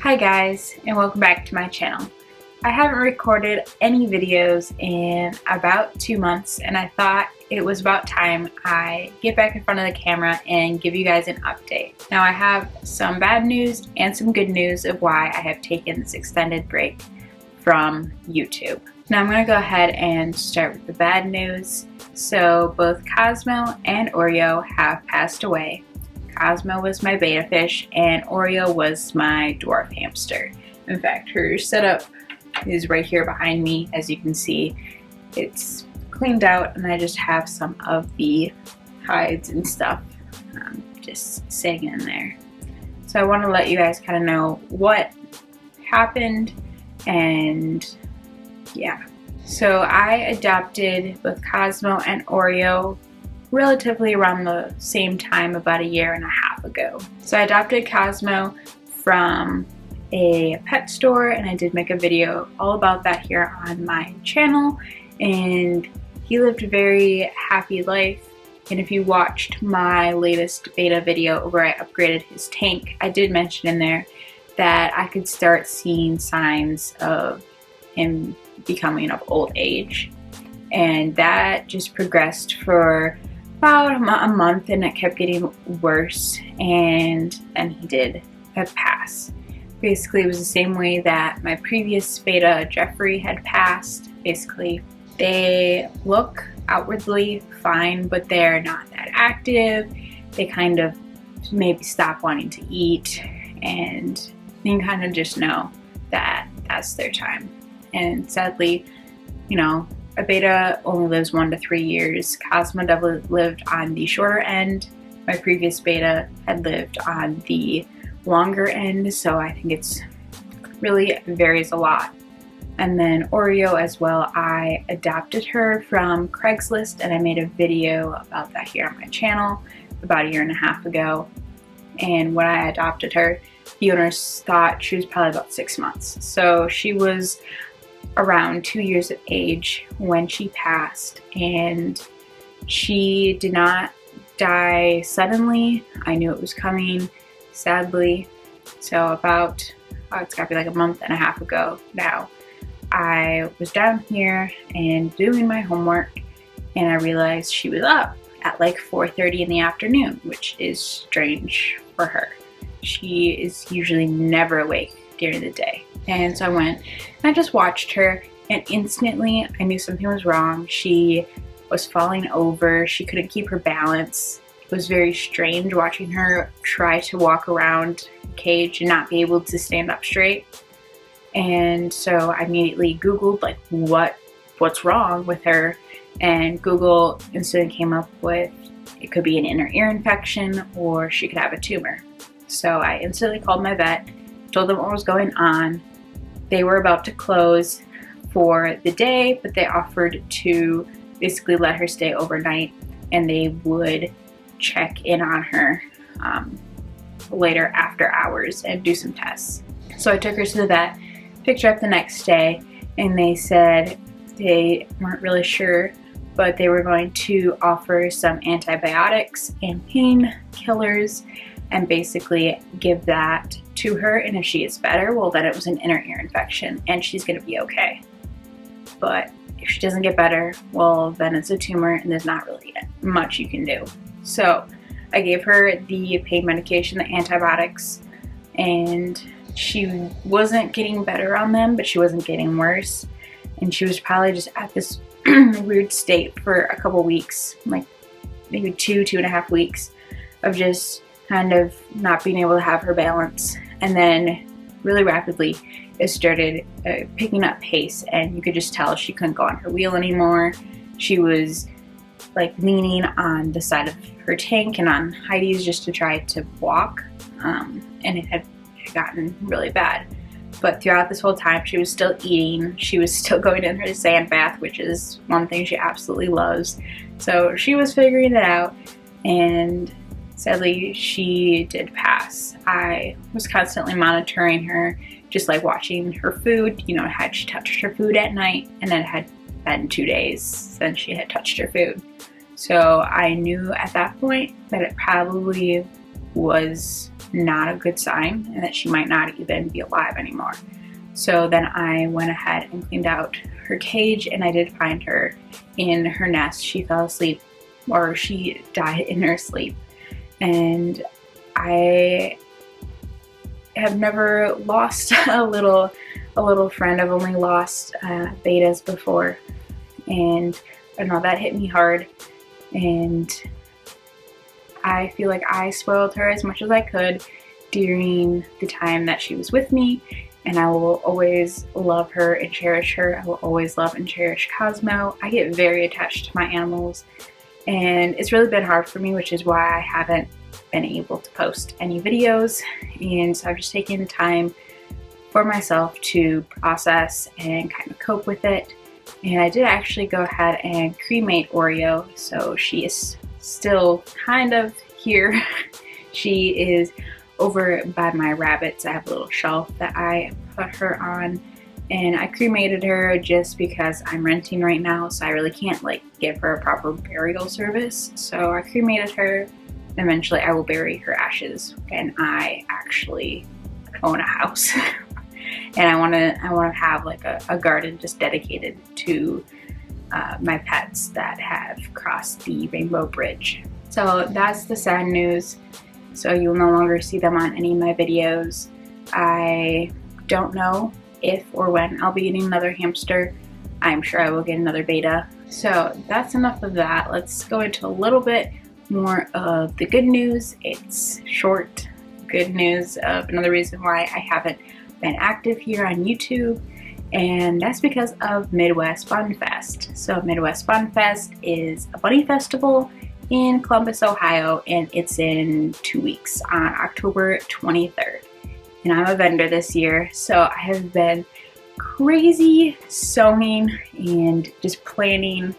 Hi guys, and welcome back to my channel. I haven't recorded any videos in about 2 months, and I thought it was about time I get back in front of the camera and give you guys an update. Now I have some bad news and some good news of why I have taken this extended break from YouTube. Now I'm going to go ahead and start with the bad news. So both Cosmo and Oreo have passed away. Cosmo was my beta fish and Oreo was my dwarf hamster. In fact, her setup is right here behind me. As you can see, it's cleaned out and I just have some of the hides and stuff just sitting in there. So I want to let you guys kind of know what happened, and yeah. So I adopted both Cosmo and Oreo relatively around the same time, about 1.5 years ago. So I adopted Cosmo from a pet store, and I did make a video all about that here on my channel, and he lived a very happy life. And if you watched my latest beta video where I upgraded his tank, I did mention in there that I could start seeing signs of him becoming of old age, and that just progressed for about a month, and it kept getting worse, and then he did pass. Basically, it was the same way that my previous beta Jeffrey had passed. Basically, they look outwardly fine, but they're not that active. They kind of maybe stop wanting to eat, and you kind of just know that that's their time. And sadly, you know, a beta only lives 1 to 3 years. Cosmo definitely lived on the shorter end. My previous beta had lived on the longer end, so I think it's really varies a lot. And then Oreo as well, I adopted her from Craigslist, and I made a video about that here on my channel about 1.5 years ago. And when I adopted her, the owners thought she was probably about 6 months. So she was around 2 years of age when she passed, and she did not die suddenly. I knew it was coming, sadly. So about, it's gotta be like 1.5 months ago now, I was down here and doing my homework, and I realized she was up at like 4:30 in the afternoon, which is strange for her. She is usually never awake during the day. And so I went and I just watched her, and instantly I knew something was wrong. She was falling over. She couldn't keep her balance. It was very strange watching her try to walk around the cage and not be able to stand up straight. And so I immediately Googled like what's wrong with her, and Google instantly came up with it could be an inner ear infection or she could have a tumor. So I instantly called my vet, told them what was going on. They were about to close for the day, but they offered to basically let her stay overnight, and they would check in on her later after hours and do some tests. So I took her to the vet, picked her up the next day, and they said they weren't really sure, but they were going to offer some antibiotics and painkillers and basically give that to her, and if she is better, well then it was an inner ear infection and she's gonna be okay. But if she doesn't get better, well then it's a tumor and there's not really much you can do. So I gave her the pain medication, the antibiotics, and she wasn't getting better on them, but she wasn't getting worse, and she was probably just at this weird state for a couple weeks, like maybe 2.5 weeks of just kind of not being able to have her balance. And then really rapidly it started picking up pace, and you could just tell she couldn't go on her wheel anymore. She was like leaning on the side of her tank and on Heidi's just to try to walk, and it had gotten really bad. But throughout this whole time she was still eating, she was still going in her sand bath, which is one thing she absolutely loves. So she was figuring it out, and sadly, she did pass. I was constantly monitoring her, just like watching her food. You know, had she touched her food at night, and then it had been 2 days since she had touched her food. So I knew at that point that it probably was not a good sign and that she might not even be alive anymore. So then I went ahead and cleaned out her cage, and I did find her in her nest. She fell asleep, or she died in her sleep. And I have never lost a little friend. I've only lost betas before, and I know that hit me hard, and I feel like I spoiled her as much as I could during the time that she was with me, and I will always love her and cherish her. I will always love and cherish Cosmo. I get very attached to my animals, and it's really been hard for me, which is why I haven't been able to post any videos. And so I've just taken time for myself to process and kind of cope with it. And I did actually go ahead and cremate Oreo, so she is still kind of here. She is over by my rabbits. I have a little shelf that I put her on, and I cremated her just because I'm renting right now, so I really can't like give her a proper burial service. So I cremated her, and eventually I will bury her ashes when I actually own a house. And I want to have like a garden just dedicated to my pets that have crossed the Rainbow Bridge. So that's the sad news. So you'll no longer see them on any of my videos. I don't know if or when I'll be getting another hamster. I'm sure I will get another beta. So that's enough of that. Let's go into a little bit more of the good news. It's short good news of another reason why I haven't been active here on YouTube, and that's because of Midwest Fun Fest. So Midwest Fun Fest is a bunny festival in Columbus, Ohio, and it's in 2 weeks on October 23rd. And I'm a vendor this year, so I have been crazy sewing and just planning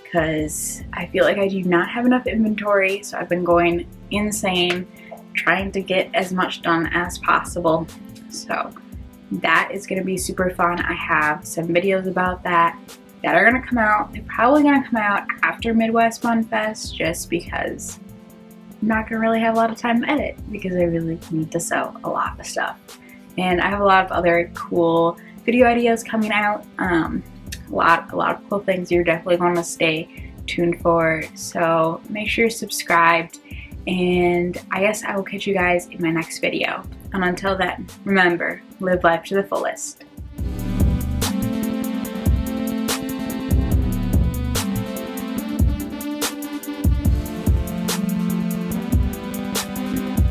because I feel like I do not have enough inventory, so I've been going insane trying to get as much done as possible. So that is going to be super fun. I have some videos about that are going to come out. They're probably going to come out after Midwest Fun Fest, just because I'm not going to really have a lot of time to edit because I really need to sew a lot of stuff. And I have a lot of other cool video ideas coming out. A lot of cool things you're definitely going to stay tuned for. So make sure you're subscribed, and I guess I will catch you guys in my next video. And until then, remember, live life to the fullest.